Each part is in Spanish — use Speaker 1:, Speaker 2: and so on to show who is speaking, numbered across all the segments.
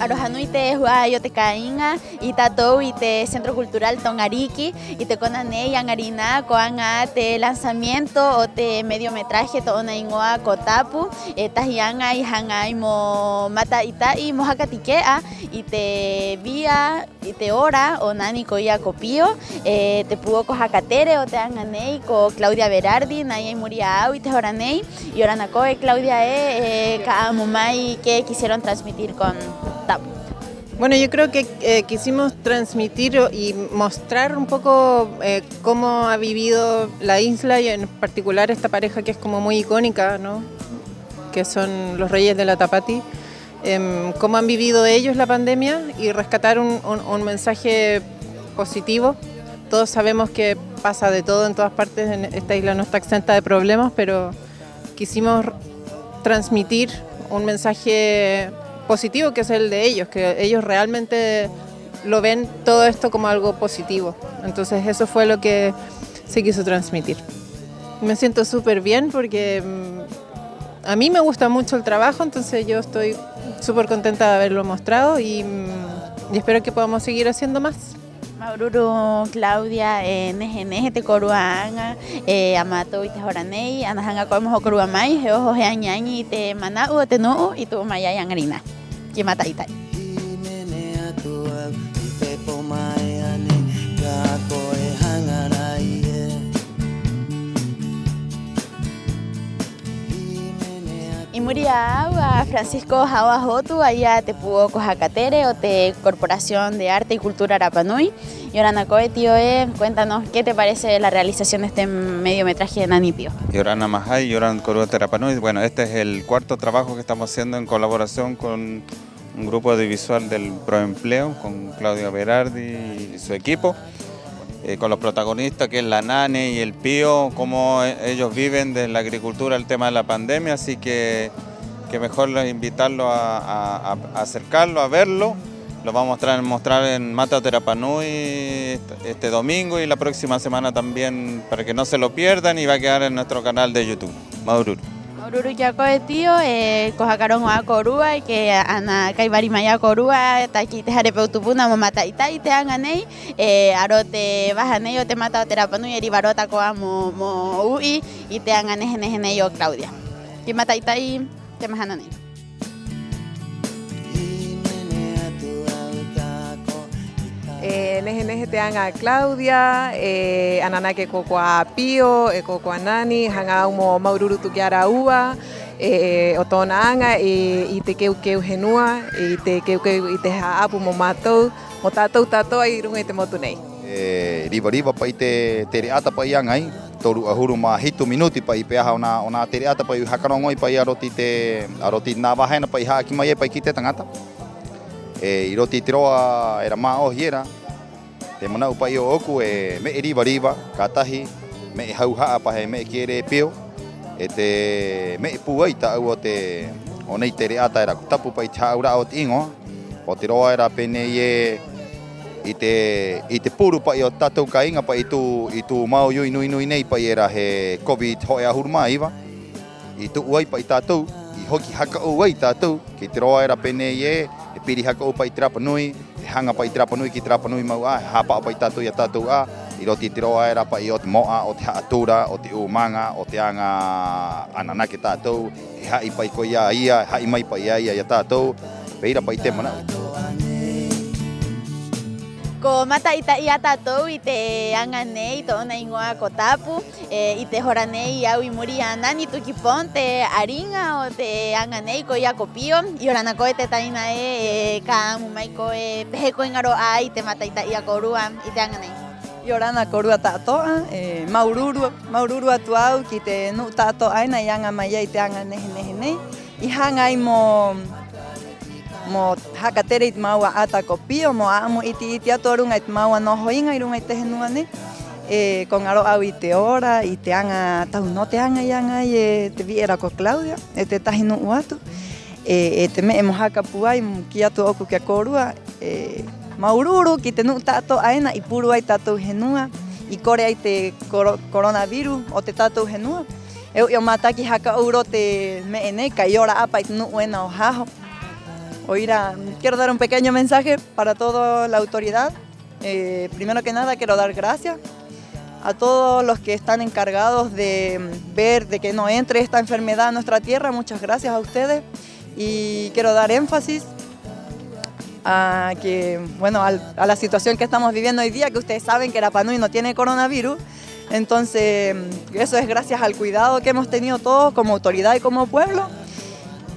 Speaker 1: Arojanu ite hua yo te cainga y tatou ite Centro Cultural Tongariki y te conane yangarina coanga te lanzamiento o te mediometraje to ona ingoa kotapu tahianga y hanga mo mata ita y mohakatikea y te vía y te hora o nani koia copio te pudo cojacatere o te anganei co Claudia Berardi naya muria y te horanei y oranacoe Claudia kaamumai que quisieron transmitir con TAP.
Speaker 2: Bueno, yo creo que quisimos transmitir y mostrar un poco cómo ha vivido la isla y en particular esta pareja que es como muy icónica, ¿no? Que son los Reyes de la Tapati, cómo han vivido ellos la pandemia y rescatar un mensaje positivo. Todos sabemos que pasa de todo en todas partes, esta isla no está exenta de problemas, pero quisimos transmitir un mensaje positivo que es el de ellos, que ellos realmente lo ven todo esto como algo positivo. Entonces eso fue lo que se quiso transmitir. Me siento súper bien porque a mí me gusta mucho el trabajo, entonces yo estoy súper contenta de haberlo mostrado y espero que podamos seguir haciendo más.
Speaker 1: Maururu Claudia neje te coruanga amato y te horanei anahanga como coruamai ojo heañañi te manau te no y tu maya yangrina que mata itai y muria a Francisco Jawajotu allá te pudo cojacatere o te Corporación de Arte y Cultura Arapanui y ahora Nacoe tío cuéntanos qué te parece la realización de este mediometraje de Nanipio.
Speaker 3: Yorana Majay, Yoran Corua Terapanui. Bueno, este es el cuarto trabajo que estamos haciendo en colaboración con un grupo audiovisual del Proempleo, con Claudia Berardi y su equipo, con los protagonistas que es la Nane y el Pío, cómo ellos viven de la agricultura el tema de la pandemia, así que mejor invitarlos a acercarlo, a verlo. Lo vamos a mostrar en Mata Terapanui este domingo y la próxima semana también para que no se lo pierdan y va a quedar en nuestro canal de YouTube. Maururu.
Speaker 1: Maururu Yaco de tío, cojacaron a Corúa y que ana Caibarimaya Corúa, Taki te Jarepeutupuna, Mamata Itai, te Anganei, Arote Bajanei o te Mata Terapanui, Eribarota Coamo Ui y te Anganei yo Claudia. Y Mata Itai, te Majananei.
Speaker 4: Neje te anga Claudia, ananake kokua Pio, kokua Nani, hanga umo Maururu tukiara ua, otona anga i te keu henua, i te keu i te haapu mo matou, mo tatou ai runga i te motu nei.
Speaker 5: Riva pa i te reata pa i angai, toru ahuru ma hitu minuti pa i peaha ona te reata pa i hakarongo i pa i aroti nā wahena pa i haaki mai e pa i ki te tangata. I roti te roa era mā o hiera, te manau pa i o oku me riva, katahi, me hauhaa pa he me kiere pio, me puai ta au o nei te reata era kutapu pa i te haura o te ingoa, o te roa era pene i te puru pa i o tatou kainga pa i tu mau yui nui nei pa i era he COVID hoe ahuru mā iwa, i tu uai pa i tatou, i hoki haka uai tatou, ki te roa era pene e piri haka o pa i te Rapanui, e hanga pa i te Rapanui ki te Rapanui mau hapa pa i tatou i a tatou i roti te roa era pa i o te moa, o te haatura, o te umanga, o te anga ananake tatou, e hai pa i ko ia, hai mai pa ia i a tatou, peira pa i te manau.
Speaker 1: Ko mata ita ia tatou i te anganei to ona ingoa kotapu i te horanei au i muri anani tuki ponte aringa o te anganei ko ia kopio i orana ko te taina ka mumai ko pehe ko ingaro ai te mata ita ia korua i te anganei.
Speaker 6: I orana korua tatoa maururu atu au ki te nu tato aina i anga mai i te anganei nei i hanga i mo hakatere i te maua ata kopio, mo amo iti atu runga i te maua noho inga i runga i te henua ne. Ko ngaro au i te ora, i te anga, tau no te anga i anga i te viera ko Claudia, te tahi no uatu. Te me mo haka puai, ki atu oku kia korua, maururu ki te nu tato aina i puru ai tatou henua, i kore ai te coronavirus o te tatou henua. E o mataki haka uro te me nei, ka i ora apa i te nu uena o haho. quiero dar un pequeño mensaje para toda la autoridad. Primero que nada quiero dar gracias a todos los que están encargados de ver de que no entre esta enfermedad a nuestra tierra. Muchas gracias a ustedes y quiero dar énfasis a que, bueno, a la situación que estamos viviendo hoy día, que ustedes saben que Rapa Nui no tiene coronavirus. Entonces, eso es gracias al cuidado que hemos tenido todos como autoridad y como pueblo.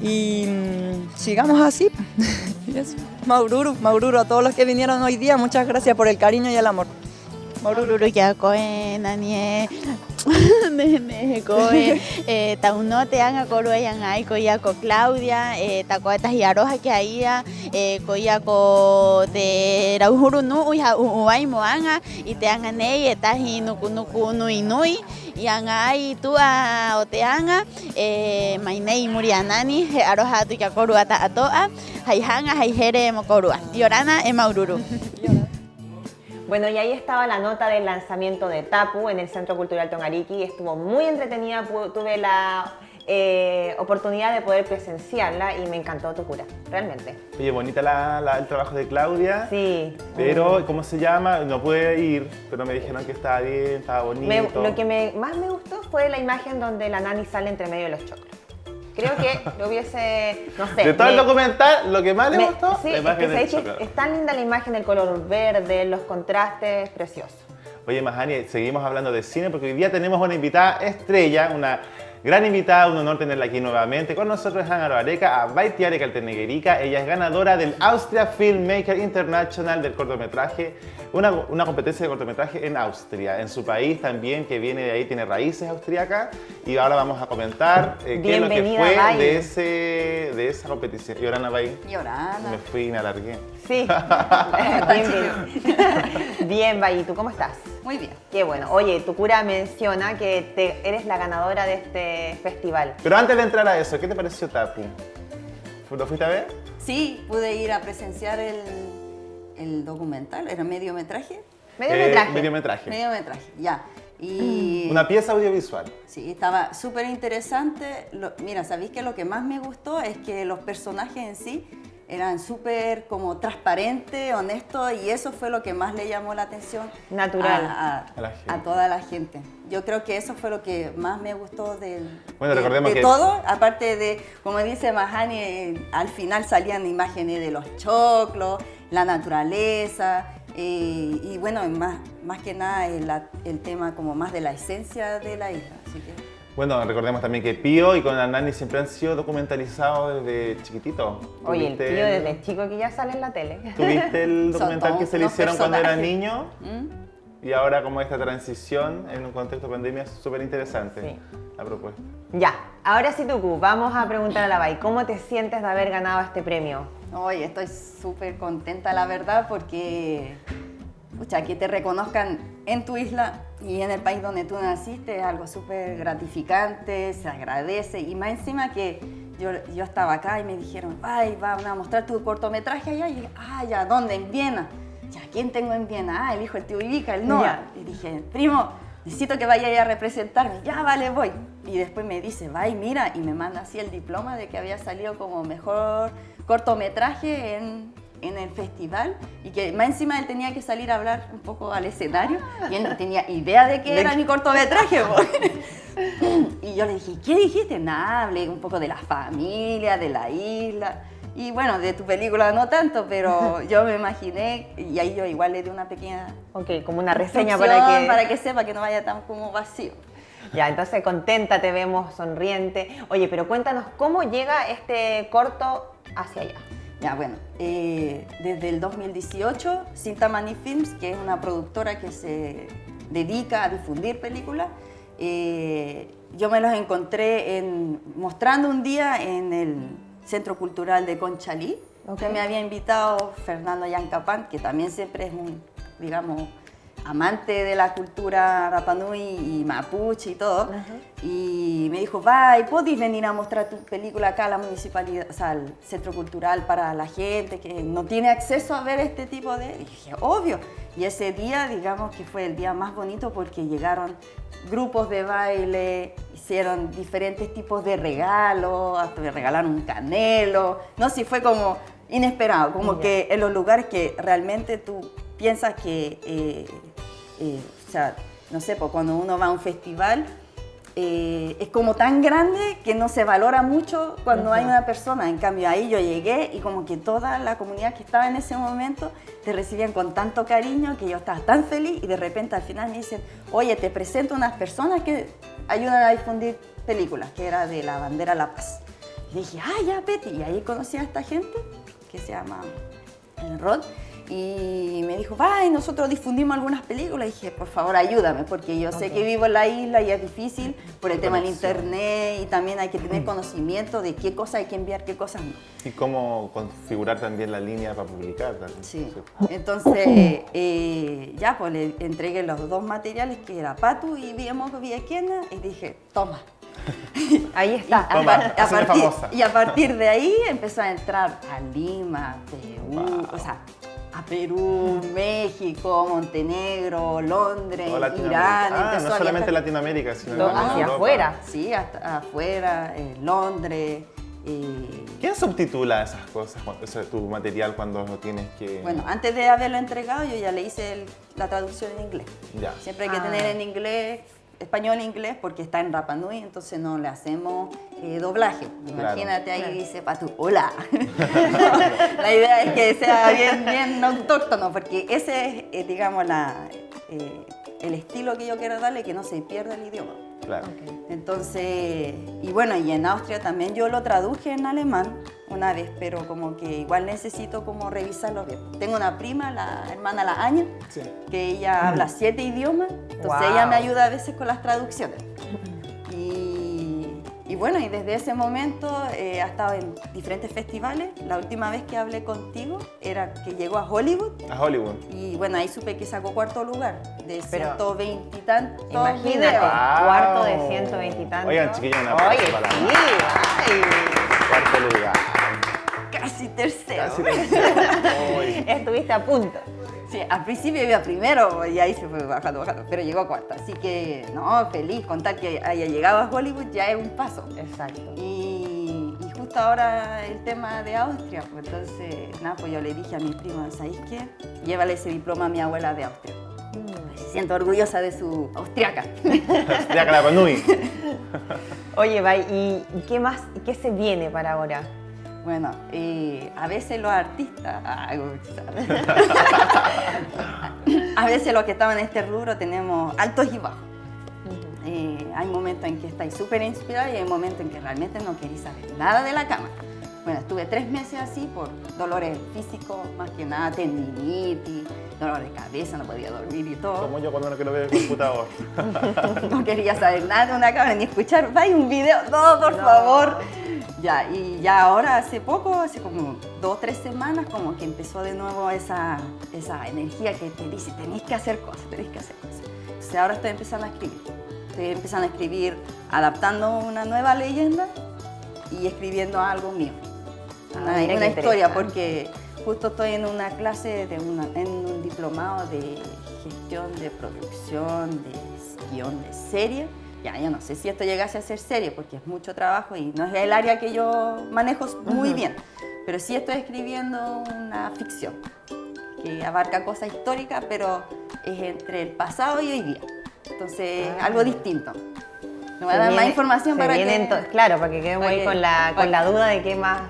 Speaker 6: Y sigamos así. Maururu a todos los que vinieron hoy día, muchas gracias por el cariño y el amor.
Speaker 1: Maururu ya koe nanie nene koe tauno te anga koro yang ai ko ya ko Claudia ta ko ta hiaroja que aia ko ya ko te rauhuru nu uya uai moanga y te anga nei ta hinu kunuku nui nui yang ai tu a o te anga mainei murianani he aroja tu ya koru ata atoa hai hanga hai here mo korua Yorana e Maururu.
Speaker 7: Bueno, y ahí estaba la nota del lanzamiento de Tapu en el Centro Cultural Tongariki. Estuvo muy entretenida, tuve la oportunidad de poder presenciarla y me encantó Tucura, realmente.
Speaker 8: Oye, bonita el trabajo de Claudia.
Speaker 7: Sí.
Speaker 8: Pero, ¿cómo se llama? No pude ir, pero me dijeron que estaba bien, estaba bonito.
Speaker 7: Lo que más me gustó fue la imagen donde la nani sale entre medio de los choclos. Creo que lo hubiese, no sé.
Speaker 8: De todo el documental, lo que más le gustó,
Speaker 7: sí,
Speaker 8: la imagen del
Speaker 7: choclo. Es tan linda la imagen del color verde, los contrastes, precioso.
Speaker 8: Oye, Mahani, seguimos hablando de cine porque hoy día tenemos una invitada estrella, una gran invitada, un honor tenerla aquí nuevamente. Con nosotros es Ana Areca, Abaitiare Caltenegerica. Ella es ganadora del Austria Filmmaker International del cortometraje, una competencia de cortometraje en Austria, en su país también, que viene de ahí, tiene raíces austriacas. Y ahora vamos a comentar qué es lo que fue de esa competición. Yorana Bay.
Speaker 9: Yorana.
Speaker 8: Me fui y me alargué.
Speaker 7: Sí. Bien, Bay. ¿Tú cómo estás?
Speaker 9: Muy bien.
Speaker 7: Qué bueno. Oye, Tucura menciona que eres la ganadora de este festival.
Speaker 8: Pero antes de entrar a eso, ¿qué te pareció Tapu? ¿Lo fuiste a ver?
Speaker 9: Sí, pude ir a presenciar el documental, ¿era mediometraje?
Speaker 7: Mediometraje.
Speaker 9: Mediometraje, ya. Y
Speaker 8: una pieza audiovisual.
Speaker 9: Sí, estaba súper interesante. Mira, ¿sabéis que lo que más me gustó es que los personajes en sí eran súper como transparentes, honestos, y eso fue lo que más le llamó la atención
Speaker 7: natural
Speaker 9: a toda la gente. Yo creo que eso fue lo que más me gustó de todo, aparte de, como dice Mahani, al final salían imágenes de los choclos, la naturaleza, y bueno, más que nada el tema como más de la esencia de la isla. Así que,
Speaker 8: bueno, recordemos también que Pío y con la Nani siempre han sido documentalizados desde chiquitito.
Speaker 7: Oye, el Pío desde chico que ya sale en la tele.
Speaker 8: ¿Tuviste el documental que se le hicieron cuando era niño? Y ahora como esta transición en un contexto de pandemia es súper interesante la propuesta.
Speaker 7: Ya, ahora sí Tucu, vamos a preguntar a la Bay, ¿cómo te sientes de haber ganado este premio?
Speaker 9: Oye, estoy súper contenta la verdad porque que te reconozcan en tu isla y en el país donde tú naciste es algo súper gratificante, se agradece y más encima que yo estaba acá y me dijeron, ay, van a mostrar tu cortometraje allá y dije, ya, ¿dónde? En Viena. Ya, ¿quién tengo en Viena? El hijo del tío Ivica, el Noah. Y dije, primo, necesito que vaya a representarme. Ya, vale, voy. Y después me dice, va y mira, y me manda así el diploma de que había salido como mejor cortometraje en el festival y que más encima él tenía que salir a hablar un poco al escenario y él no tenía idea de qué era mi cortometraje. Y yo le dije, ¿qué dijiste? Nada, hablé un poco de la familia, de la isla y bueno, de tu película no tanto, pero yo me imaginé y ahí yo igual le di una pequeña...
Speaker 7: como una reseña para que
Speaker 9: sepa que no vaya tan como vacío.
Speaker 7: Ya, entonces contenta, te vemos sonriente. Oye, pero cuéntanos, ¿cómo llega este corto hacia allá?
Speaker 9: Ya, bueno, desde el 2018, Cintamani Films, que es una productora que se dedica a difundir películas, yo me los encontré mostrando un día en el Centro Cultural de Conchalí, que me había invitado Fernando Yancapán, que también siempre es un, digamos, amante de la cultura Rapa Nui y mapuche y todo, y me dijo, ¿podés venir a mostrar tu película acá a la municipalidad, o sea, al centro cultural para la gente que no tiene acceso a ver este tipo de...? Y dije, obvio. Y ese día, digamos que fue el día más bonito porque llegaron grupos de baile, hicieron diferentes tipos de regalos, hasta me regalaron un canelo, no sé, fue como... inesperado, como que en los lugares que realmente tú piensas que, o sea, no sé, pues cuando uno va a un festival, es como tan grande que no se valora mucho cuando hay una persona. En cambio, ahí yo llegué y como que toda la comunidad que estaba en ese momento te recibían con tanto cariño que yo estaba tan feliz y de repente al final me dicen, oye, te presento unas personas que ayudan a difundir películas, que era de la bandera La Paz. Y dije, ya, Peti. Y ahí conocí a esta gente que se llama Rod. Y me dijo, y nosotros difundimos algunas películas. Y dije, por favor, ayúdame, porque yo sé que vivo en la isla y es difícil por el tema del internet y también hay que tener conocimiento de qué cosas hay que enviar, qué cosas no.
Speaker 8: Y cómo configurar también la línea para publicar también.
Speaker 9: Sí. Entonces, ya, pues le entregué los 2 materiales, que era Patu y Viemos Viequena, y dije, toma.
Speaker 7: Ahí está.
Speaker 9: Y a partir de ahí empezó a entrar a Lima, Perú, o sea, a Perú, México, Montenegro, Londres, Irán.
Speaker 8: No solamente Latinoamérica, sino
Speaker 7: hacia afuera.
Speaker 9: Sí, hasta afuera, Londres.
Speaker 8: ¿Quién subtitula esas cosas, tu material cuando lo tienes que...?
Speaker 9: Bueno, antes de haberlo entregado yo ya le hice la traducción en inglés.
Speaker 8: Ya.
Speaker 9: Siempre hay que tener en inglés, español-inglés, porque está en Rapa Nui, entonces no le hacemos doblaje. Imagínate ahí dice Patu, hola. La idea es que sea bien autóctono, porque ese es, digamos, el estilo que yo quiero darle, que no se pierda el idioma.
Speaker 8: Claro.
Speaker 9: Entonces, y bueno, y en Austria también yo lo traduje en alemán una vez, pero como que igual necesito como revisarlo bien. Tengo una prima, la hermana La Aña, que ella habla 7 idiomas, entonces ella me ayuda a veces con las traducciones. Y bueno, y desde ese momento ha estado en diferentes festivales. La última vez que hablé contigo era que llegó a Hollywood.
Speaker 8: A Hollywood.
Speaker 9: Y bueno, ahí supe que sacó 4º lugar de 120 y tantos
Speaker 7: Imagínate,
Speaker 9: videos.
Speaker 7: cuarto de 120 y tantos.
Speaker 8: Oigan, chiquillos, una aplauso para cuarto lugar.
Speaker 9: Casi tercero.
Speaker 7: Estuviste a punto.
Speaker 9: Sí, al principio iba primero y ahí se fue bajando, pero llegó a 4º. Así que, no, feliz, contar que haya llegado a Hollywood ya es un paso.
Speaker 7: Exacto.
Speaker 9: Y justo ahora el tema de Austria, pues entonces, nada, pues yo le dije a mi prima, ¿sabéis qué? Llévale ese diploma a mi abuela de Austria. Me siento orgullosa de su austriaca.
Speaker 8: Austriaca la Panui.
Speaker 7: Oye, Bai, ¿y qué más? ¿Qué se viene para ahora?
Speaker 9: Bueno, a veces los artistas, a veces los que estamos en este rubro tenemos altos y bajos. Hay momentos en que estáis súper inspirados y hay momentos en que realmente no queréis saber nada de la cámara. Bueno, estuve 3 meses así por dolores físicos, más que nada tendinitis, dolor de cabeza, no podía dormir y todo.
Speaker 8: Como yo cuando no quiero ver el computador.
Speaker 9: No quería saber nada de una cámara ni escuchar, vaya un video, no, por favor. Ya, y ya ahora hace poco, hace como 2 o 3 semanas, como que empezó de nuevo esa energía que te dice, tenéis que hacer cosas, tenéis que hacer cosas. Entonces ahora estoy empezando a escribir. Estoy empezando a escribir adaptando una nueva leyenda y escribiendo algo mío. Una historia, porque justo estoy en una clase, en un diplomado de gestión de producción, de guión de serie. Ya, yo no sé si esto llegase a ser serie, porque es mucho trabajo y no es el área que yo manejo muy bien. Pero sí estoy escribiendo una ficción que abarca cosas históricas, pero es entre el pasado y hoy día. Entonces, algo distinto. Me voy a dar más información para que...
Speaker 7: Claro, para que quedemos ahí con la duda de qué más...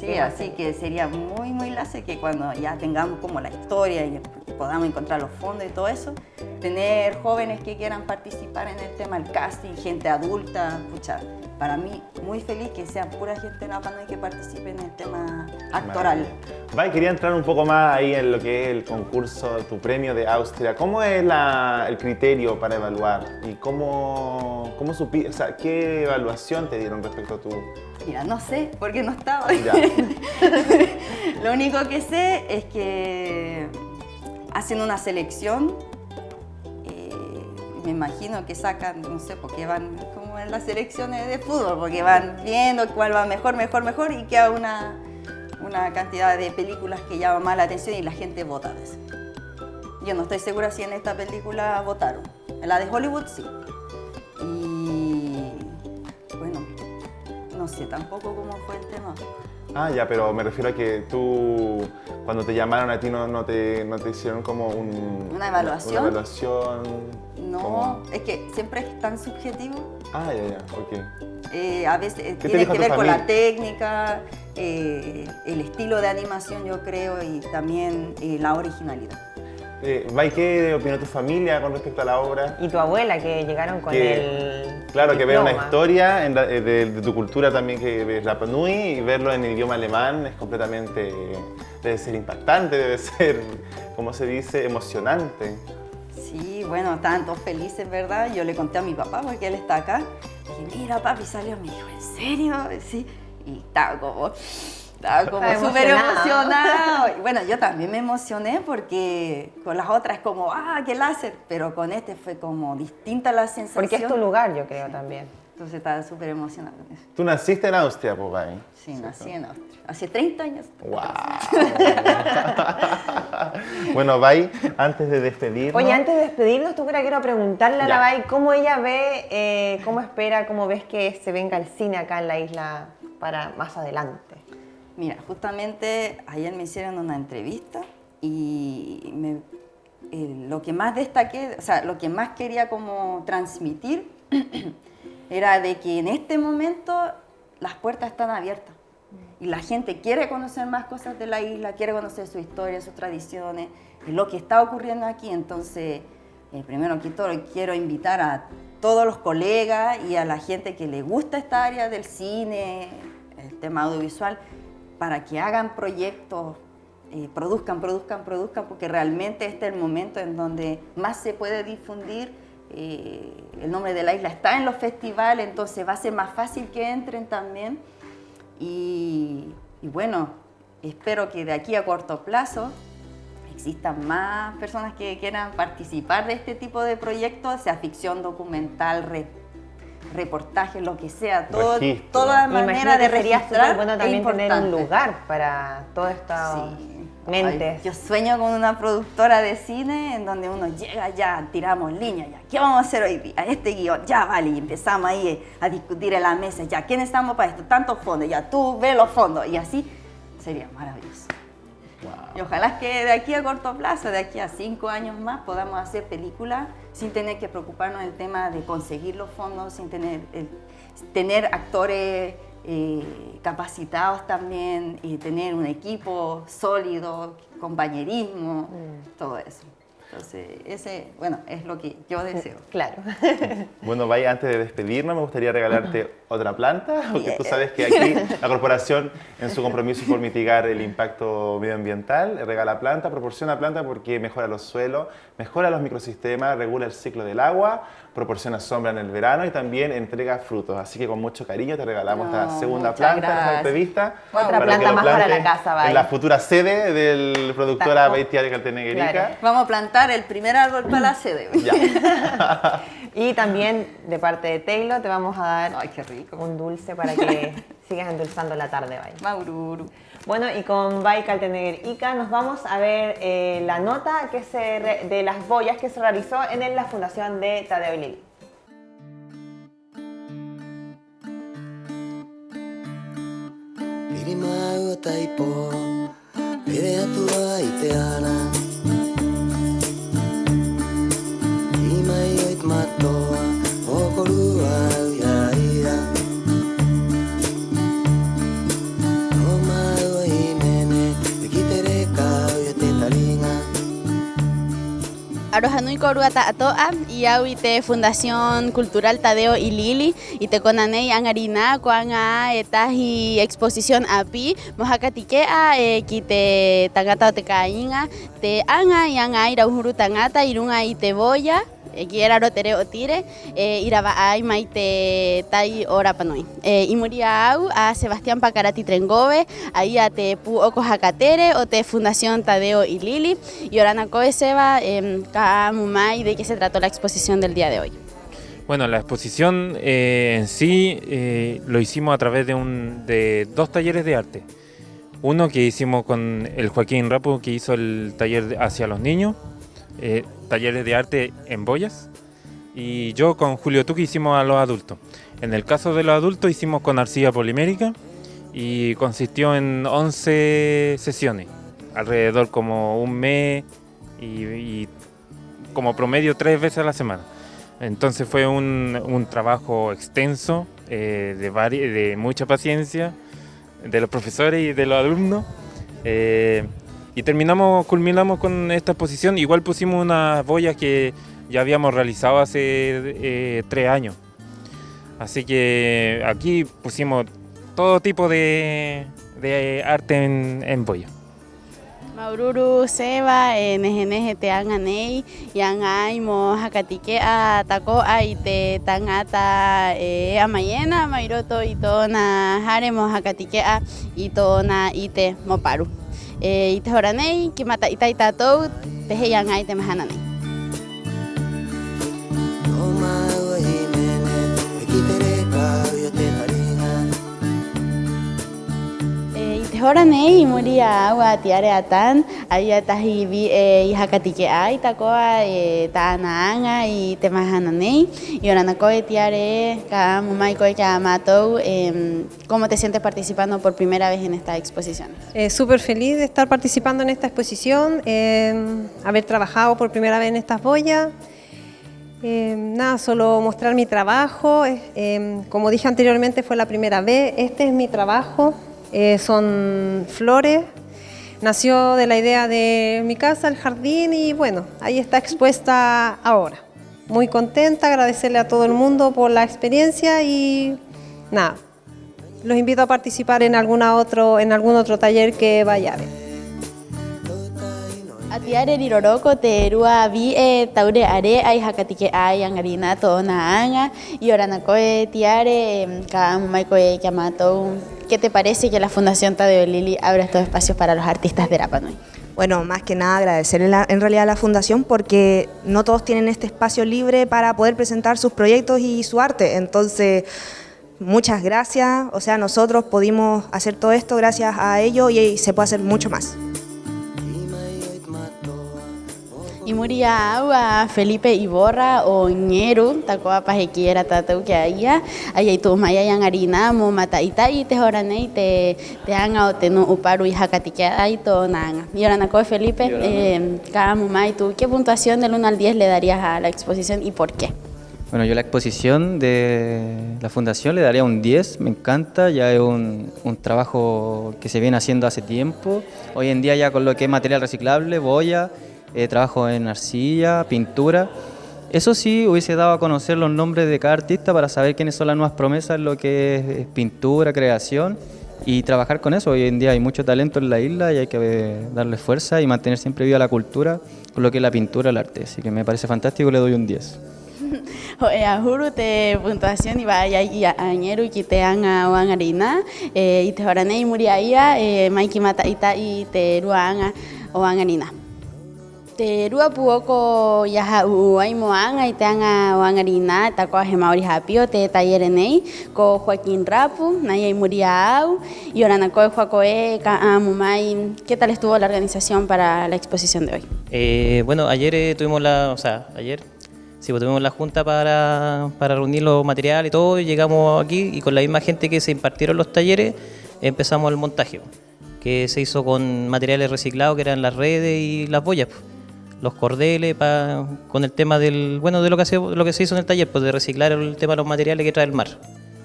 Speaker 9: Sí, así que sería muy lace que cuando ya tengamos como la historia y podamos encontrar los fondos y todo eso, tener jóvenes que quieran participar en el tema del casting, gente adulta, pucha, para mí muy feliz que sean pura gente en la banda y que participe en el tema actoral.
Speaker 8: Vai, quería entrar un poco más ahí en lo que es el concurso, tu premio de Austria. ¿Cómo es el criterio para evaluar? ¿Y cómo supiste, o sea, qué evaluación te dieron respecto a tu...?
Speaker 9: Mira, no sé, porque no estaba.
Speaker 8: Ya.
Speaker 9: Lo único que sé es que hacen una selección, me imagino que sacan, no sé, porque van como en las selecciones de fútbol, porque van viendo cuál va mejor y queda una cantidad de películas que llaman más la atención y la gente vota de eso. Yo no estoy segura si en esta película votaron. En la de Hollywood sí. Y bueno, no sé, sé tampoco cómo fue el tema.
Speaker 8: Ah, ya, pero me refiero a que tú, cuando te llamaron a ti, no te hicieron como
Speaker 9: ¿Una evaluación?
Speaker 8: Una evaluación.
Speaker 9: No,
Speaker 8: como...
Speaker 9: es que siempre es tan subjetivo.
Speaker 8: Ah, ya, ok.
Speaker 9: A veces
Speaker 8: ¿Qué te
Speaker 9: tiene
Speaker 8: dijo
Speaker 9: que
Speaker 8: tu
Speaker 9: ver con la
Speaker 8: familia?
Speaker 9: técnica, el estilo de animación, yo creo, y también la originalidad.
Speaker 8: Vai, ¿qué opinó tu familia con respecto a la obra?
Speaker 7: Y tu abuela, que llegaron con el
Speaker 8: Claro, que ver una
Speaker 7: diploma.
Speaker 8: historia de tu cultura también, que es Rapa Nui, y verlo en idioma alemán es completamente... Debe ser impactante, debe ser, ¿cómo se dice?, emocionante.
Speaker 9: Sí, bueno, estaban todos felices, ¿verdad? Yo le conté a mi papá, porque él está acá. Dije, mira, papi, salió. Me dijo, ¿en serio? Sí. Y estaba como súper emocionado. Y bueno, yo también me emocioné porque con las otras como, qué láser. Pero con este fue como distinta la sensación.
Speaker 7: Porque es tu lugar, yo creo, también.
Speaker 9: Entonces estaba súper emocionada con eso.
Speaker 8: Tú naciste en Austria, pues, Vai.
Speaker 9: Sí, nací en Austria. Hace 30 años.
Speaker 8: ¡Wow! Bueno, Vai, antes de despedirnos...
Speaker 7: Oye, antes de despedirnos, tú quiero preguntarle a la
Speaker 8: Ya.
Speaker 7: Vai cómo ella ve, cómo espera, cómo ves que se venga el cine acá en la isla para más adelante.
Speaker 9: Mira, justamente ayer me hicieron una entrevista y lo que más destaqué, o sea, lo que más quería como transmitir era de que en este momento las puertas están abiertas y la gente quiere conocer más cosas de la isla, quiere conocer su historia, sus tradiciones y lo que está ocurriendo aquí. Entonces, primero que todo, quiero invitar a todos los colegas y a la gente que le gusta esta área del cine, el tema audiovisual, para que hagan proyectos, produzcan, porque realmente este es el momento en donde más se puede difundir. El nombre de la isla está en los festivales, entonces va a ser más fácil que entren también. Y bueno, espero que de aquí a corto plazo existan más personas que quieran participar de este tipo de proyectos, sea ficción, documental, reportaje, lo que sea, toda manera de registrar.
Speaker 7: Bueno, también
Speaker 9: es
Speaker 7: tener
Speaker 9: importante.
Speaker 7: un lugar para todas estas mentes.
Speaker 9: Ay, yo sueño con una productora de cine en donde uno llega, ya tiramos líneas, ya, ¿qué vamos a hacer hoy día? Este guión, ya vale, y empezamos ahí a discutir en la mesa, ya, ¿quién estamos para esto? Tantos fondos, ya, tú ve los fondos, y así sería maravilloso.
Speaker 8: Wow.
Speaker 9: Y ojalá que de aquí a corto plazo, de aquí a 5 años más, podamos hacer películas sin tener que preocuparnos del tema de conseguir los fondos, sin tener actores capacitados también, y tener un equipo sólido, compañerismo, todo eso. Entonces, bueno, es lo que yo deseo.
Speaker 7: Claro.
Speaker 8: Bueno, Vai, antes de despedirnos, me gustaría regalarte otra planta, porque tú sabes que aquí la corporación, en su compromiso por mitigar el impacto medioambiental, regala planta, proporciona planta porque mejora los suelos, mejora los microsistemas, regula el ciclo del agua, proporciona sombra en el verano y también entrega frutos. Así que con mucho cariño te regalamos esta segunda planta, esta prevista.
Speaker 7: Otra planta más para la casa, Vai.
Speaker 8: En la futura sede del productora
Speaker 7: Taco.
Speaker 8: Baitiare Caltenegerica.
Speaker 7: Claro.
Speaker 9: Vamos a plantar el primer árbol para la sede.
Speaker 8: Ya.
Speaker 7: Y también de parte de Taylor te vamos a dar
Speaker 9: Ay, qué rico.
Speaker 7: un dulce para que sigas endulzando la tarde, Vai.
Speaker 9: Maururu.
Speaker 7: Bueno, y con Vai Caltenegerica nos vamos a ver la nota de las boyas que se realizó en la fundación de Tadeo y Lili.
Speaker 10: Pirimaua taipo, pereatua iteana. Imaioit matoa, okorua uyaira. Omao imene, ekitereka uyatetalinga.
Speaker 1: Arohanui Coruata Atoa y Auite Fundación Cultural Tadeo y Lili y te conanei angarina cuanga etaji exposición api mojacatikea kite tangata tekainga te anga y anga ira uhuru tangata irunga y te boya quiera rotere o tire iraba ay maite tai ora panoi y muria au a Sebastián Pacarati Trengove ahí a te pu oko jacatere o te Fundación Tadeo y Lili y orana koe seba ka mumai de qué se trató la exposición del día de hoy.
Speaker 11: Bueno, la exposición en sí lo hicimos a través de 2 talleres de arte. Uno que hicimos con el Joaquín Rapo, que hizo el taller hacia los niños, talleres de arte en boyas, y yo con Julio Tuque hicimos a los adultos. En el caso de los adultos hicimos con arcilla polimérica y consistió en 11 sesiones, alrededor como un mes y como promedio 3 veces a la semana. Entonces fue un trabajo extenso, de mucha paciencia de los profesores y de los alumnos. Y culminamos con esta exposición. Igual pusimos unas boyas que ya habíamos realizado hace 3 años. Así que aquí pusimos todo tipo de arte en boya.
Speaker 1: Maururu Seba, nejeneje te anganei, yang ai mo hakatike a tako ai te tangata amayena, mairoto ito na hare mo hakatike a ito na ite mo paru. Ite horanei, kimata ita itatou, tehe yang ai te mahananei. Horanei muria agua tiare atan aya tahibi ihakatike ai takoa taanaanga y temahananei y ahora nakoe tiare ka mumai koe ka matou. ¿Cómo te sientes participando por primera vez en esta exposición?
Speaker 12: Súper feliz de estar participando en esta exposición, haber trabajado por primera vez en estas boyas. Nada, solo mostrar mi trabajo. Como dije anteriormente, fue la primera vez. Este es mi trabajo. Son flores, nació de la idea de mi casa, el jardín, y bueno, ahí está expuesta ahora. Muy contenta, agradecerle a todo el mundo por la experiencia y nada, los invito a participar en algún otro taller que vaya a haber.
Speaker 1: Atiare riroroko te rua vi taure are ai hakatike ai angarina to naanga y ahora nakoe tiare ka mumai koe kamatou. ¿Qué te parece que la Fundación Tadeo Lili abra estos espacios para los artistas de Rapa Nui?
Speaker 13: Bueno, más que nada agradecerle en realidad a la Fundación porque no todos tienen este espacio libre para poder presentar sus proyectos y su arte. Entonces, muchas gracias. O sea, nosotros pudimos hacer todo esto gracias a ellos y se puede hacer mucho más.
Speaker 1: Y muria agua Felipe Iborra o Ñeru, takoa pajequiera tatau que haya, ahí tu maya yang harina, mo mata ita y te horanei te anga o te no uparu y hakatike ahí to nanga. Y ahora nakoe Felipe, cada mumai, ¿tú qué puntuación del 1 al 10 le darías a la exposición y por qué?
Speaker 14: Bueno, yo la exposición de la Fundación le daría un 10, me encanta, ya es un trabajo que se viene haciendo hace tiempo. Hoy en día ya con lo que es material reciclable, boya, trabajo en arcilla, pintura. Eso sí, hubiese dado a conocer los nombres de cada artista para saber quiénes son las nuevas promesas en lo que es pintura, creación y trabajar con eso. Hoy en día hay mucho talento en la isla y hay que darle fuerza y mantener siempre viva la cultura con lo que es la pintura, el arte. Así que me parece fantástico, le doy un 10.
Speaker 1: Ahuru te puntuación iba a añero y te anga wangarina y te horanei muriaia maiki mata ita y te ruanga o wangarina. Te rua puoko yaha uai moanga y te anga wangarina takoa hemauri hapio te tallerenei ko Joaquín Rapu naya muriau y ahora nakoe Joacoe ka mumai. ¿Qué tal estuvo la organización para la exposición de hoy?
Speaker 15: Bueno, ayer tuvimos la junta para reunir los materiales y todo, y llegamos aquí y con la misma gente que se impartieron los talleres empezamos el montaje, que se hizo con materiales reciclados que eran las redes y las boyas, los cordeles, con el tema de lo que se hizo en el taller, pues de reciclar el tema de los materiales que trae el mar.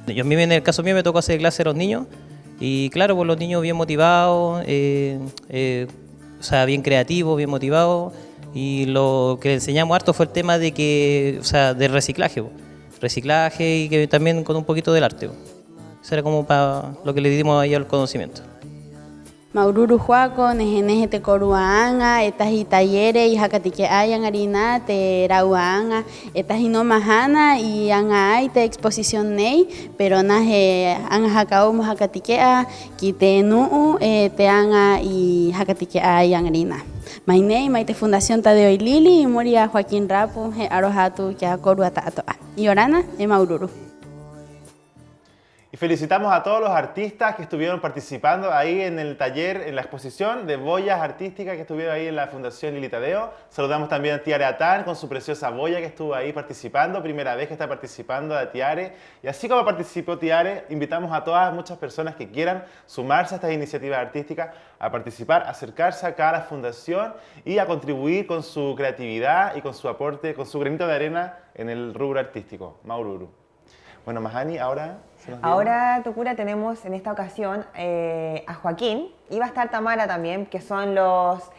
Speaker 15: A mí, en el caso mío, me tocó hacer clase a los niños y claro, pues los niños bien motivados, bien creativos, bien motivados. Y lo que le enseñamos harto fue el tema del reciclaje y que también con un poquito del arte. Eso era como para lo que le dimos ahí al conocimiento.
Speaker 1: Maururu Juaco, nejeneje te coruanga, estas y talleres y hakatike ayan harina, te rauanga, estas y no majana y anga ay te exposición nei, pero naje anga hakao hakatike a kite nuu te anga y hakatike ayan harina. Mainei, maite Fundación Tadeo y Lili y moria Joaquín Rapu, arojatu que a coruata atoa. Y orana, Maururu.
Speaker 8: Y felicitamos a todos los artistas que estuvieron participando ahí en el taller, en la exposición de boyas artísticas que estuvieron ahí en la Fundación Lili Tadeo. Saludamos también a Tiare Atán con su preciosa boya que estuvo ahí participando, primera vez que está participando de Tiare. Y así como participó Tiare, invitamos a todas muchas personas que quieran sumarse a estas iniciativas artísticas, a participar, acercarse acá a la Fundación y a contribuir con su creatividad y con su aporte, con su granito de arena en el rubro artístico. Maururu. Bueno, Mahani, ahora...
Speaker 7: Ahora, Tucura, tenemos en esta ocasión a Joaquín y va a estar Tamara también, que son los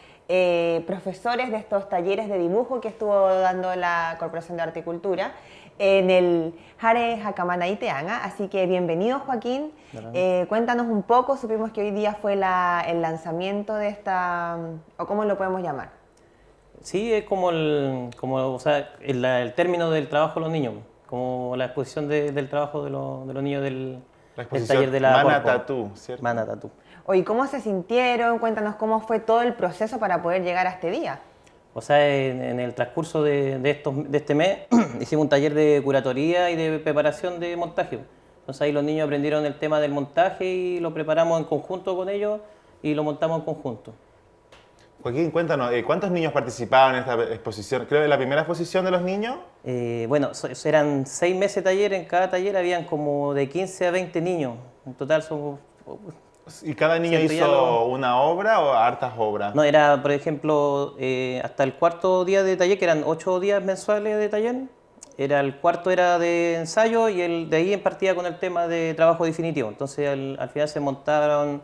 Speaker 7: profesores de estos talleres de dibujo que estuvo dando la Corporación de Arte y Cultura en el Hare Hakamanaiteanga. Así que bienvenido, Joaquín. Cuéntanos un poco, supimos que hoy día fue el lanzamiento de esta, o cómo lo podemos llamar.
Speaker 15: Sí, es como o sea, el término del trabajo de los niños, como la exposición del trabajo de los niños del taller de la
Speaker 8: Mana Tattoo, ¿cierto?
Speaker 15: Mana Tattoo.
Speaker 7: Oye, ¿cómo se sintieron? Cuéntanos cómo fue todo el proceso para poder llegar a este día.
Speaker 15: O sea, en el transcurso de este mes hicimos un taller de curatoría y de preparación de montaje. Entonces ahí los niños aprendieron el tema del montaje y lo preparamos en conjunto con ellos y lo montamos en conjunto.
Speaker 8: Joaquín, cuéntanos, ¿cuántos niños participaban en esta exposición? Creo que la primera exposición de los niños.
Speaker 15: Bueno, eran 6 meses de taller, en cada taller habían como de 15 a 20 niños. En total somos...
Speaker 8: ¿Y cada niño hizo una obra o hartas obras?
Speaker 15: No, era, por ejemplo, hasta el cuarto día de taller, que eran 8 días mensuales de taller, el cuarto era de ensayo y el de ahí partía con el tema de trabajo definitivo. Entonces al final se montaron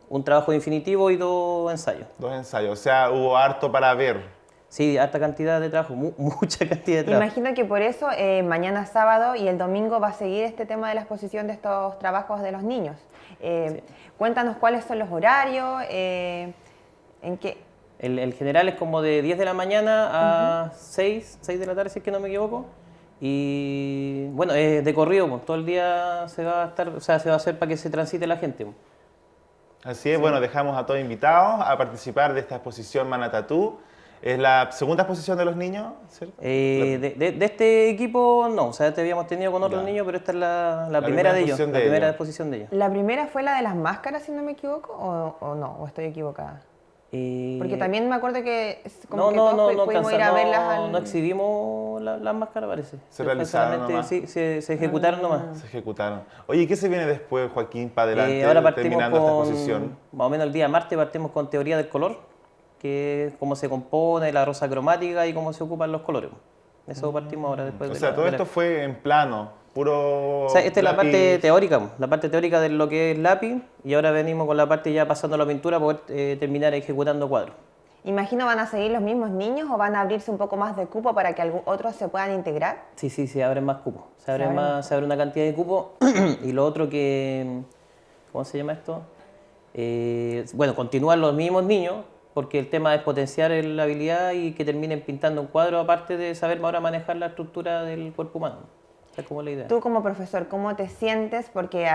Speaker 15: un trabajo definitivo y 2 ensayos.
Speaker 8: 2 ensayos, o sea, hubo harto para ver.
Speaker 15: Sí, harta cantidad de trabajo, mucha cantidad de trabajo.
Speaker 7: Imagino que por eso mañana sábado y el domingo va a seguir este tema de la exposición de estos trabajos de los niños. Sí. Cuéntanos cuáles son los horarios, en qué...
Speaker 15: El general es como de 10 de la mañana a 6 de la tarde, si es que no me equivoco. Y bueno, es de corrido, pues, todo el día se va a estar, o sea, se va a hacer para que se transite la gente. Pues.
Speaker 8: Así es, sí. Bueno, dejamos a todos invitados a participar de esta exposición Mana Tattoo. ¿Es la segunda exposición de los niños? ¿Cierto?
Speaker 15: De este equipo no, o sea, te habíamos tenido con otros niños, pero esta es la primera de ellos, la primera exposición de ellos.
Speaker 7: ¿La primera fue la de las máscaras, si no me equivoco, o no, o estoy equivocada? Porque también me acuerdo que todos pudimos ir a verlas.
Speaker 15: No exhibimos las máscaras, parece.
Speaker 8: Se realizaron nomás.
Speaker 15: Sí, se ejecutaron nomás.
Speaker 8: Se ejecutaron. Oye, ¿qué se viene después, Joaquín, para adelante,
Speaker 15: ahora partimos
Speaker 8: terminando esta exposición?
Speaker 15: Más o menos el día martes partimos con teoría del color, que es cómo se compone la rosa cromática y cómo se ocupan los colores. Eso partimos ahora después de
Speaker 8: todo esto fue en plano, puro.
Speaker 15: O sea, esta es la parte teórica de lo que es lápiz, y ahora venimos con la parte ya pasando a la pintura para poder terminar ejecutando cuadros.
Speaker 7: Imagino, ¿van a seguir los mismos niños o van a abrirse un poco más de cupo para que otros se puedan integrar?
Speaker 15: Sí, se abren más cupos. Se abre una cantidad de cupos. Y lo otro que, ¿cómo se llama esto? Bueno, continúan los mismos niños, porque el tema es potenciar la habilidad y que terminen pintando un cuadro, aparte de saber ahora manejar la estructura del cuerpo humano. Esa es como la idea.
Speaker 7: Tú como profesor, ¿cómo te sientes? Porque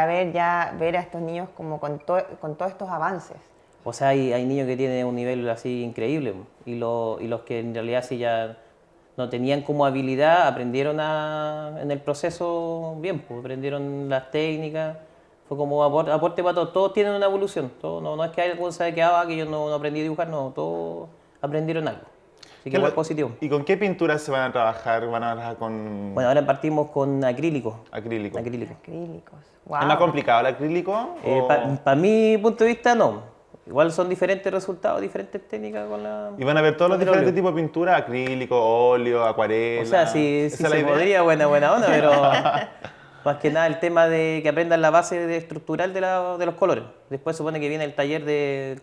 Speaker 7: ver a estos niños como con todos estos avances.
Speaker 15: O sea, hay niños que tienen un nivel así increíble, y los que en realidad sí ya no tenían como habilidad, aprendieron en el proceso bien, pues, aprendieron las técnicas. Fue como aporte para todos. Todos tienen una evolución. No es que alguien sabe que yo no aprendí a dibujar, no. Todos aprendieron algo. Así que es positivo.
Speaker 8: ¿Y con qué pinturas se van a trabajar? ¿Van a trabajar con...?
Speaker 15: Bueno, ahora partimos con acrílicos.
Speaker 8: Acrílicos.
Speaker 7: Wow.
Speaker 8: ¿Es más complicado el acrílico?
Speaker 15: Para mi punto de vista, no. Igual son diferentes resultados, diferentes técnicas con la...
Speaker 8: ¿Y van a ver todos los diferentes tipos de pintura? Acrílico, óleo, acuarela...
Speaker 15: O sea, si se podría, buena onda, pero... Más que nada el tema de que aprendan la base estructural de los colores. Después supone que viene el taller de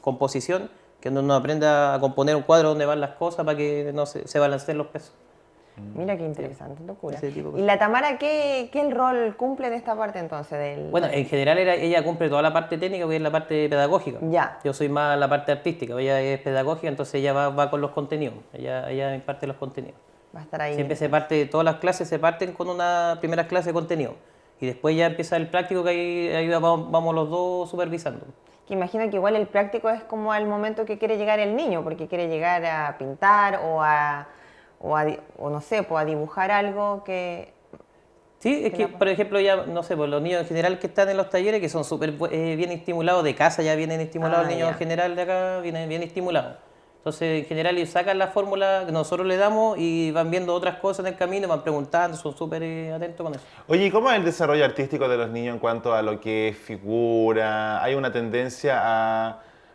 Speaker 15: composición, que uno aprenda a componer un cuadro donde van las cosas para que no se balanceen los pesos.
Speaker 7: Mira qué interesante, locura. ¿Y la Tamara qué rol cumple en esta parte entonces?
Speaker 15: Bueno, en general ella cumple toda la parte técnica, que es la parte pedagógica.
Speaker 7: Ya.
Speaker 15: Yo soy más la parte artística, ella es pedagógica, entonces ella va con los contenidos, ella imparte los contenidos.
Speaker 7: Va a estar ahí.
Speaker 15: Siempre todas las clases se parten con una primera clase de contenido y después ya empieza el práctico, que ahí vamos los dos supervisando.
Speaker 7: Que imagino que igual el práctico es como al momento que quiere llegar el niño, porque quiere llegar a pintar o no sé, pues a dibujar algo que
Speaker 15: Sí, es que, por ejemplo, ya, no sé, pues los niños en general que están en los talleres, que son súper bien estimulados, de casa ya vienen estimulados, los niños en general de acá vienen bien estimulados. Entonces, en general, ellos sacan la fórmula que nosotros le damos y van viendo otras cosas en el camino, van preguntando, son súper atentos con eso.
Speaker 8: Oye, ¿y cómo es el desarrollo artístico de los niños en cuanto a lo que es figura? ¿Hay una tendencia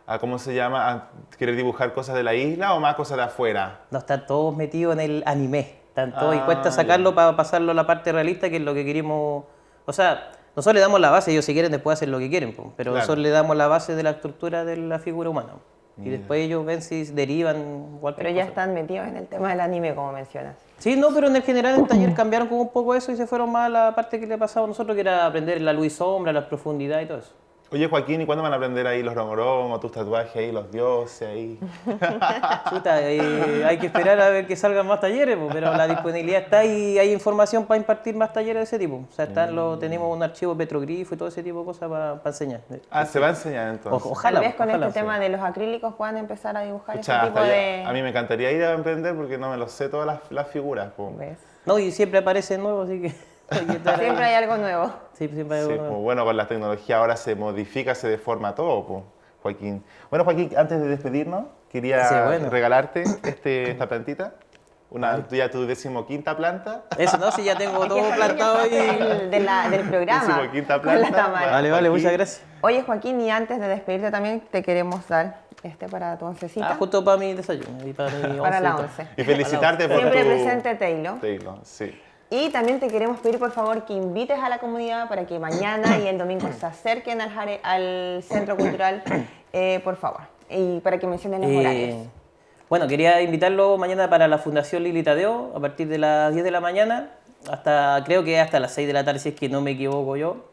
Speaker 8: a ¿cómo se llama?, a querer dibujar cosas de la isla o más cosas de afuera?
Speaker 15: No, están todos metidos en el anime. Tanto y cuesta sacarlo para pasarlo a la parte realista, que es lo que queremos. O sea, nosotros le damos la base, ellos si quieren después hacen lo que quieren, pero nosotros le damos la base de la estructura de la figura humana. Y después ellos ven si derivan cualquier
Speaker 7: Pero ya
Speaker 15: cosa.
Speaker 7: están metidos en el tema del anime, como mencionas.
Speaker 15: Sí, no, pero en el general en el taller cambiaron como un poco eso y se fueron más a la parte que le pasaba a nosotros, que era aprender la luz y sombra, la profundidad y todo eso.
Speaker 8: Oye, Joaquín, ¿y cuándo van a aprender ahí los rongorongos, tus tatuajes ahí, los dioses ahí?
Speaker 15: Chuta, hay que esperar a ver que salgan más talleres, pero la disponibilidad está y hay información para impartir más talleres de ese tipo. O sea, tenemos un archivo petroglifo y todo ese tipo de cosas para enseñar.
Speaker 8: Ah, se va a enseñar entonces.
Speaker 15: Ojalá.
Speaker 7: Tal vez con
Speaker 15: ojalá
Speaker 7: este tema de los acrílicos puedan empezar a dibujar
Speaker 8: Pucha,
Speaker 7: ese tipo de...
Speaker 8: a mí me encantaría ir a aprender porque no me lo sé todas las figuras.
Speaker 15: No, y siempre aparece nuevo, así que...
Speaker 7: Siempre hay algo nuevo.
Speaker 15: Sí, siempre hay algo nuevo.
Speaker 8: Pues bueno, con la tecnología ahora se modifica, se deforma todo, pues, Joaquín. Bueno, Joaquín, antes de despedirnos, quería regalarte esta plantita. Tu 15ª planta.
Speaker 15: Eso, ¿no? Si ya tengo todo plantado ahí.
Speaker 7: Del programa.
Speaker 8: 15ª planta.
Speaker 15: Vale, muchas gracias.
Speaker 7: Oye, Joaquín, y antes de despedirte también te queremos dar para tu oncecita.
Speaker 15: Justo para mi desayuno y para mi once.
Speaker 7: Para la once.
Speaker 8: Y felicitarte por
Speaker 7: Siempre presente, Taylor.
Speaker 8: Taylor, sí.
Speaker 7: Y también te queremos pedir, por favor, que invites a la comunidad para que mañana y el domingo se acerquen al Centro Cultural, por favor, y para que mencionen los horarios.
Speaker 15: Bueno, quería invitarlo mañana para la Fundación Lili Tadeo, a partir de las 10 de la mañana, creo que hasta las 6 de la tarde, si es que no me equivoco yo,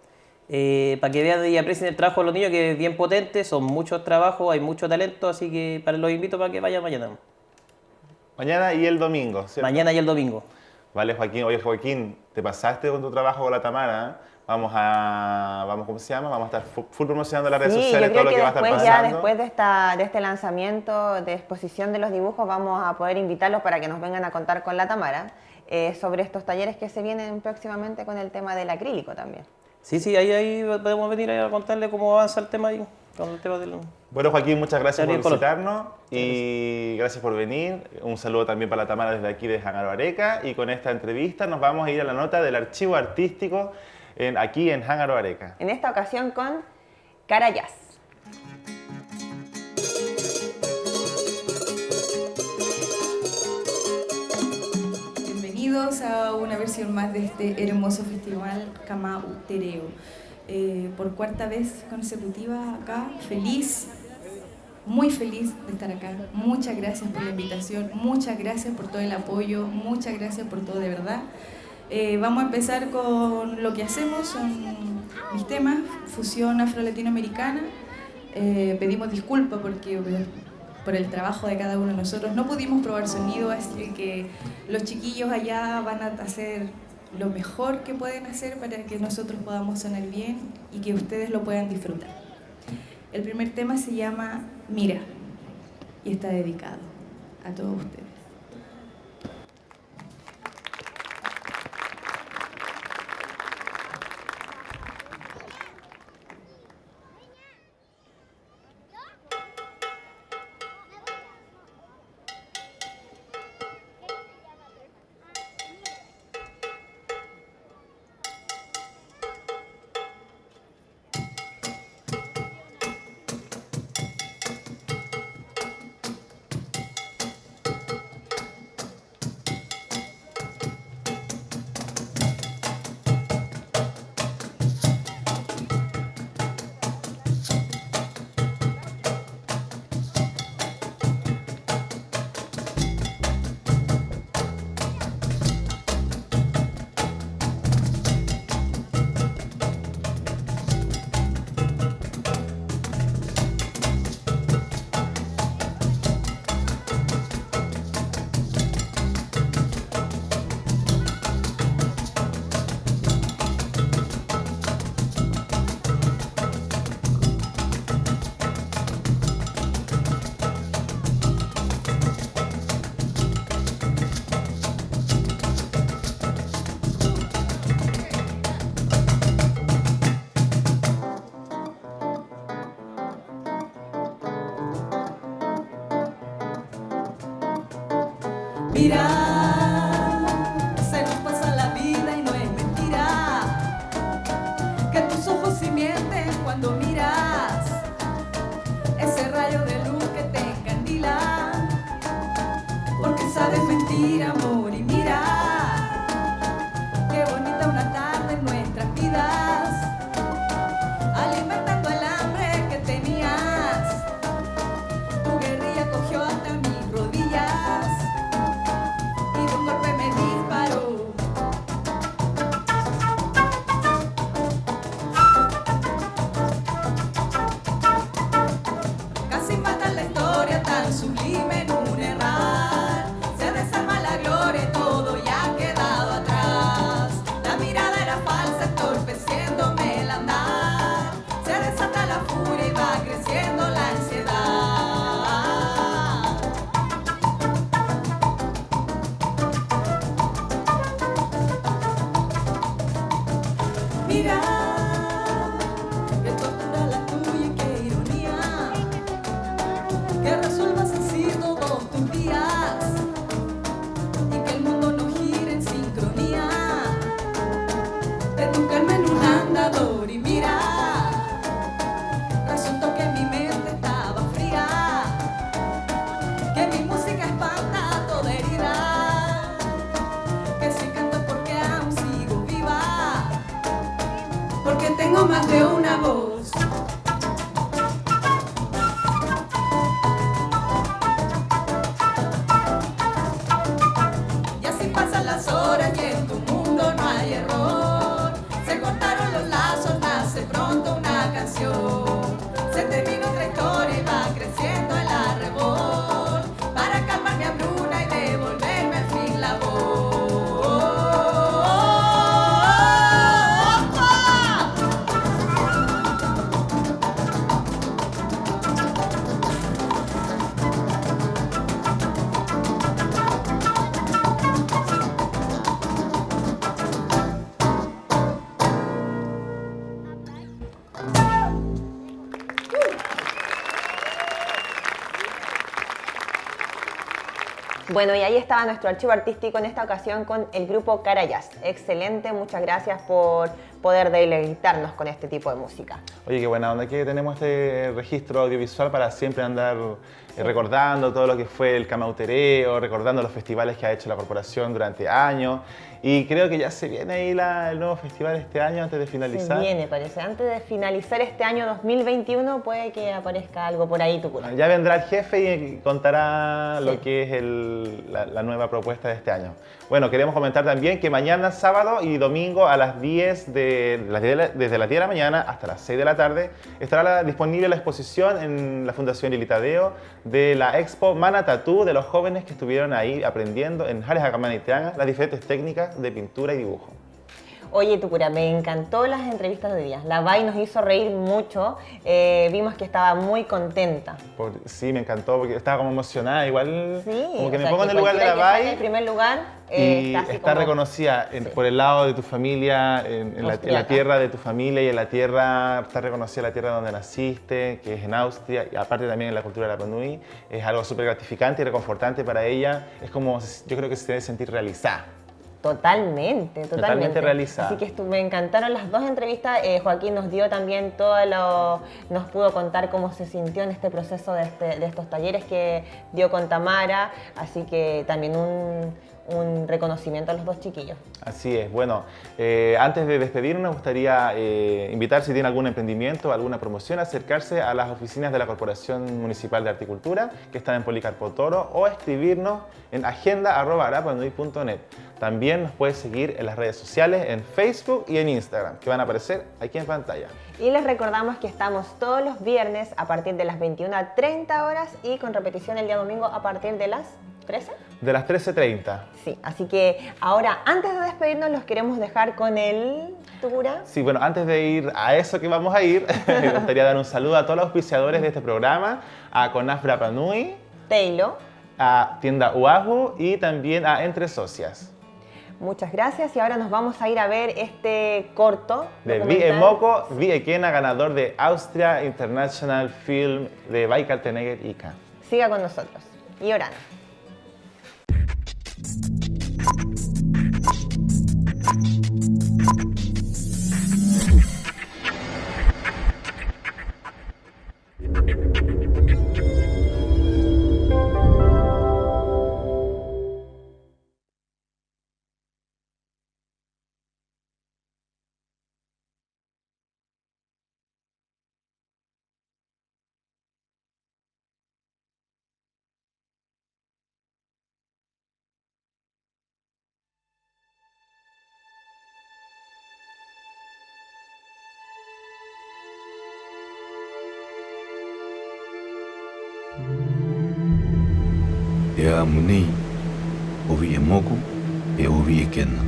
Speaker 15: para que vean y aprecien el trabajo de los niños, que es bien potente, son muchos trabajos, hay mucho talento, así que los invito para que vayan mañana.
Speaker 8: Mañana y el domingo, ¿cierto?
Speaker 15: Mañana y el domingo.
Speaker 8: Vale, Joaquín. Oye, Joaquín, te pasaste con tu trabajo con la Tamara. ¿Cómo se llama? Vamos a estar full promocionando las redes sociales, todo lo que va a estar pasando.
Speaker 7: Ya después de este lanzamiento, de exposición de los dibujos, vamos a poder invitarlos para que nos vengan a contar con la Tamara sobre estos talleres que se vienen próximamente con el tema del acrílico también.
Speaker 15: Sí, ahí podemos venir a contarle cómo avanza el tema ahí. Con el tema del...
Speaker 8: Bueno, Joaquín, muchas gracias por visitarnos y gracias por venir. Un saludo también para la Tamara desde aquí de Hangaro Areca, y con esta entrevista nos vamos a ir a la nota del archivo artístico aquí en Hangaro Areca.
Speaker 7: En esta ocasión con Cara Jazz.
Speaker 16: Bienvenidos a una versión más de este hermoso festival Kamau Tereo. Por cuarta vez consecutiva acá, muy feliz de estar acá. Muchas gracias por la invitación, muchas gracias por todo el apoyo, muchas gracias por todo de verdad. Vamos a empezar con lo que hacemos, son mis temas, fusión afro-latinoamericana. Pedimos disculpas porque por el trabajo de cada uno de nosotros no pudimos probar sonido, así que los chiquillos allá van a hacer lo mejor que pueden hacer para que nosotros podamos sonar bien y que ustedes lo puedan disfrutar. El primer tema se llama Mira y está dedicado a todos ustedes.
Speaker 17: Mira, se nos pasa la vida y no es mentira que tus ojos sí mienten cuando miras ese rayo de luz que te encandila, porque sabes mentir, amor, y mira qué bonita una tarde en nuestras vidas, alimentando el hambre que tenías. Tu guerrilla cogió hasta mis rodillas y de un golpe me disparó. Casi mata la historia tan sublime en un errar. Se desarma la gloria y todo ya ha quedado atrás. La mirada era falsa, entorpeciéndome el andar. Se desata la furia y va creciendo la ansiedad. Mira, qué tortura la tuya y qué ironía, que resuelvas así todos tus días y que el mundo no gire en sincronía de tu calma en un andador. Y mira, resultó que mi mente estaba fría, que mi música espanta toda herida, que si canto porque aún sigo viva, porque tengo más de una voz. Y así pasan las horas y en tu mundo no hay error. Se cortaron los lazos, nace pronto una canción. Se termina otra historia y va creciendo el arrebol, para calmar mi hambruna y devolverme al fin la voz.
Speaker 7: Bueno, y ahí estaba nuestro archivo artístico en esta ocasión con el grupo Carayas. Excelente, muchas gracias por poder deleitarnos con este tipo de música.
Speaker 8: Oye, qué buena onda que tenemos este registro audiovisual para siempre andar recordando todo lo que fue el camautereo, recordando los festivales que ha hecho la corporación durante años. Y creo que ya se viene ahí el nuevo festival este año antes de finalizar.
Speaker 7: Se viene, parece. Antes de finalizar este año 2021 puede que aparezca algo por ahí, Tucura.
Speaker 8: Ya vendrá el jefe y contará lo que es la nueva propuesta de este año. Bueno, queremos comentar también que mañana, sábado y domingo a las 10 desde las 10 de la mañana hasta las 6 de la tarde estará disponible la exposición en la Fundación Lili Tadeo de la Expo Mana Tattoo, de los jóvenes que estuvieron ahí aprendiendo en Jales Acamana y Teanga las diferentes técnicas de pintura y dibujo.
Speaker 7: Oye, Tucura, me encantó las entrevistas de día. La Bai nos hizo reír mucho. Vimos que estaba muy contenta.
Speaker 8: Sí, me encantó porque estaba como emocionada. Igual
Speaker 7: Sí,
Speaker 8: como que
Speaker 7: o
Speaker 8: me
Speaker 7: sea,
Speaker 8: pongo en el lugar de la Bai.
Speaker 7: En primer lugar,
Speaker 8: Y
Speaker 7: está, así
Speaker 8: está
Speaker 7: como...
Speaker 8: reconocida por el lado de tu familia, en la tierra de tu familia y en la tierra, está reconocida la tierra donde naciste, que es en Austria, y aparte también en la cultura de la Panui. Es algo súper gratificante y reconfortante para ella. Es como, yo creo que se debe sentir realizada.
Speaker 7: Totalmente
Speaker 8: realizada.
Speaker 7: Así que me encantaron las dos entrevistas. Joaquín nos dio también nos pudo contar cómo se sintió en este proceso de estos talleres que dio con Tamara. Así que también un reconocimiento a los dos chiquillos.
Speaker 8: Así es. Bueno, antes de despedirnos, me gustaría invitar, si tiene algún emprendimiento o alguna promoción, a acercarse a las oficinas de la Corporación Municipal de Horticultura, que están en Policarpo Toro, o escribirnos en agenda@arapanui.net. También nos puedes seguir en las redes sociales, en Facebook y en Instagram, que van a aparecer aquí en pantalla.
Speaker 7: Y les recordamos que estamos todos los viernes a partir de las 21:30 horas y con repetición el día domingo a partir de las 13.
Speaker 8: De las 13:30.
Speaker 7: Sí, así que ahora, antes de despedirnos, los queremos dejar con el Tucura.
Speaker 8: Sí, bueno, antes de ir a eso que vamos a ir, me gustaría dar un saludo a todos los auspiciadores de este programa, a Conaf Rapa Nui,
Speaker 7: Teilo,
Speaker 8: a Tienda Uahu y también a Entre Socias.
Speaker 7: Muchas gracias y ahora nos vamos a ir a ver este corto
Speaker 8: de
Speaker 7: documental.
Speaker 8: Moko Viekena, ganador de Austria International Film de Baikalteneger ICA.
Speaker 7: Siga con nosotros y orando.
Speaker 18: E amunei, ovi e moku, e ovi e kena.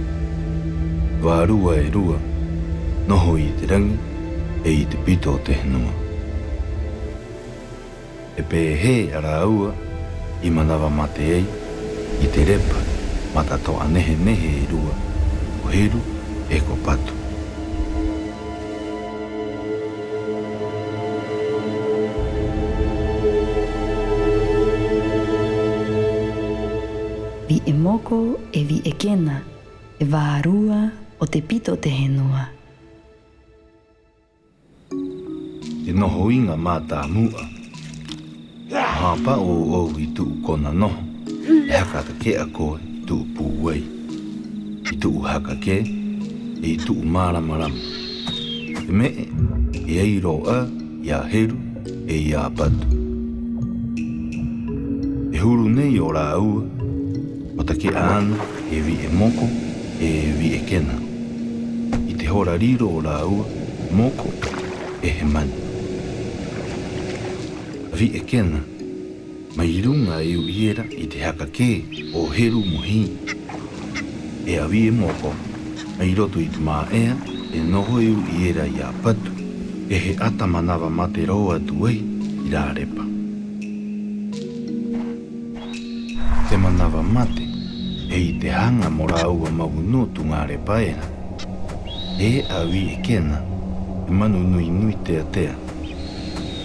Speaker 18: Wārua e rua, noho i te rangi, e i te pito o te henua. E pēhe ara aua, i manawa mate ei, i te repa, matato anehe nehe e rua, o heru e ko patu.
Speaker 19: Vi e moko e vi e kena, e wārua o te pito te henua.
Speaker 18: E noho inga mā tā mua. Hāpa o i tuu kona noho, e hakata ke a koe i tuu pūwei. I tuu haka ke, e i tuu māramarama. E me e eiro a, i a heru, e i a patu. E huru nei o rā ua, o take ana e vi e moko e vi e kena. I te hora riro o rā ua, moko e he mani. A vi e kena, mai runga e u iera i te haka ke o heru mohi. E a vi e moko, mai roto i te mā ea, e noho e u iera i a patu, e he ata manawa mate roa tuei i rā repa. Te manawa mate, e i te hanga mo rā ua maunotu ngā repa era. E a vi e kena, e manu nui nui tea tea.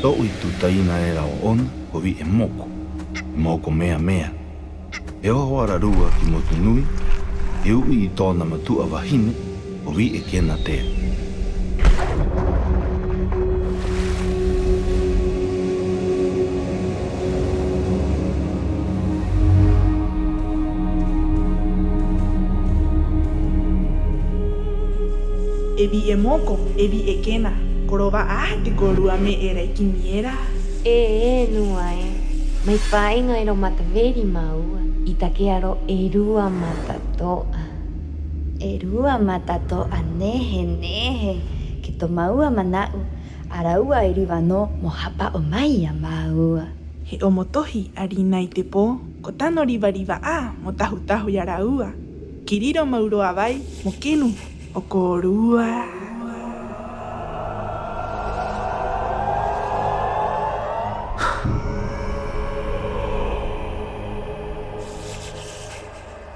Speaker 18: Tō i tu taina era o ona, o vi e moko mea mea. E oho ara rua ki motu nui, e ui i tōna matua wahine, o vi e kena tea.
Speaker 20: E vi e moko, e vi e kena, korova a te korua me e rei ki miera.
Speaker 21: E nua e, mai whainga e ro mataweri maua, i take aro e rua matatoa. E rua matatoa nehe nehe, ki to maua manau, araua e riwa no mo hapa o mai a maua.
Speaker 20: He o motohi ari nai te pō, ko tano riwa riwa a mo tahu tahu i araua. Ki riro mauroa vai, mo kenu, o korua.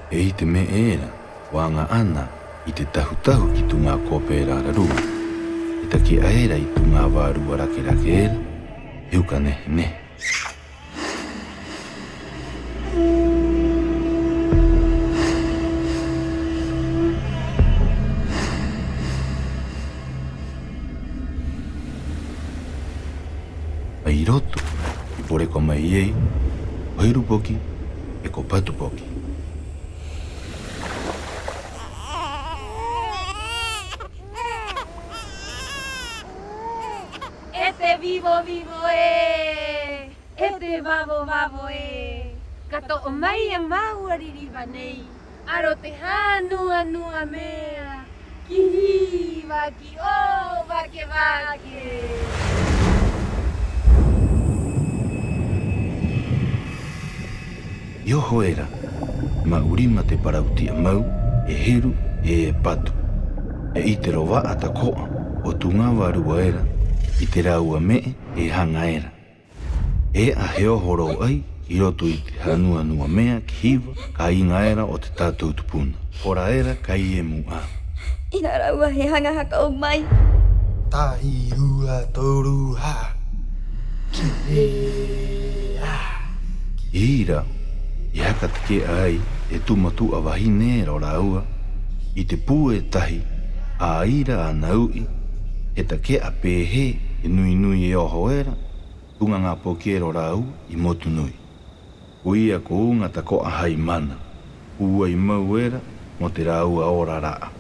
Speaker 18: E i te me era, wanga ana, i te tahu tahu ki tu ngā kōpera rarua. E taki aera i tu ngā wārua rake rake era, e uka nehe nehe. Ai roto, i pore ko mai ei, o hiru poki, e ko patu poki.
Speaker 21: E te vivo vivo e te vavo vavo e. Kato o mai a mau aririwa nei, aro te hanua nua mea, ki hiwa ki o wake wake.
Speaker 18: I oho era, ma urima te parautia mau, e heru e patu. E i te rowa ata koa, o tu ngā wārua era, i te raua me e hanga era. E a he ohoro ai, i roto i te hanua nua mea ki hiwa, ka inga era o te tātou tupuna. Ora era ka i e mua.
Speaker 21: I nā raua he hanga haka o mai.
Speaker 10: Tahi rua toru ha, ki rea.
Speaker 18: I rau, i haka te ke ai, e tumatu a wahine ro raua, I te pū e tahi, a ira a naui, e ta ke a pēhe e nui nui e oho era, tunga ngā pokero rau I motu nui. Uia ko unga ta ko a hai mana, ua I mau era mo te rau a ora raa.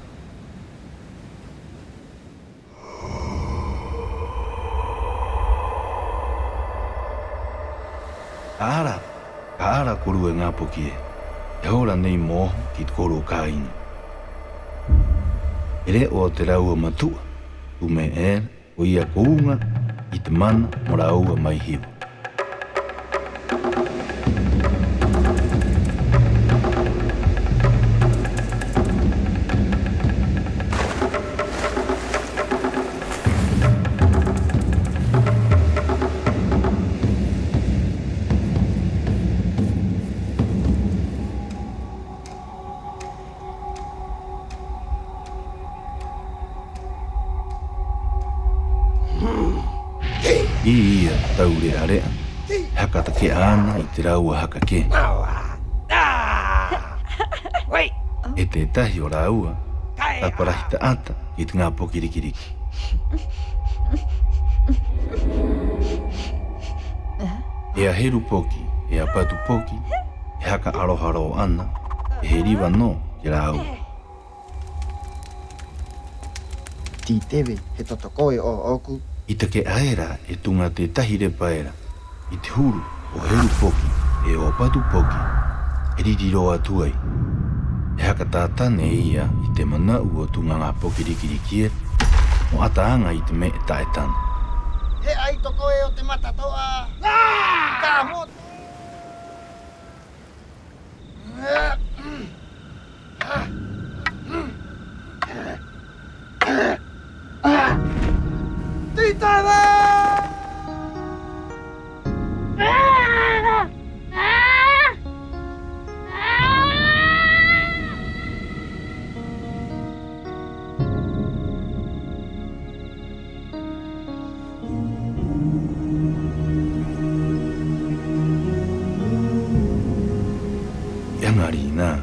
Speaker 18: Ka ara koru e ngā poki e hora nei mō ki te koro ka ina. Ere o te rau a matua, tu me e o ia ko unga I te mana mo rau a mai hiwa. Ia taure area, haka take ana I te rau a haka ke. E te tahi o raua, taparahi ta ata I te ngā poki rikiriki. E a heru poki, e a patu poki, e haka aroharo ana, e he riwa no ki raua.
Speaker 10: Ti tewe he totokoe o oku.
Speaker 18: I take aera e tunga te tahi repa era, I te huru o heru poki e o patu poki, e ririro atu ai. E haka tātane ia I te manau o tunga ngā poki rikiriki e, o ataanga I te me e taetana.
Speaker 10: He ai tokoe o te matatoa. Ka mot. Titana!
Speaker 18: Iangari nā,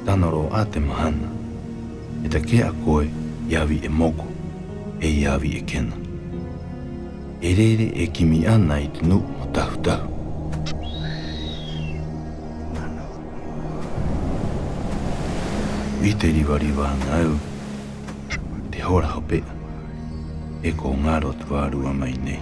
Speaker 18: tanoro a te mahana, e te ke a koe iawi e moko. E iawi e kena. E rere e kimi ana I te nu o tahu tahu. I te riwa anau, te hora hopea, e ko ngaro tuarua mai nei.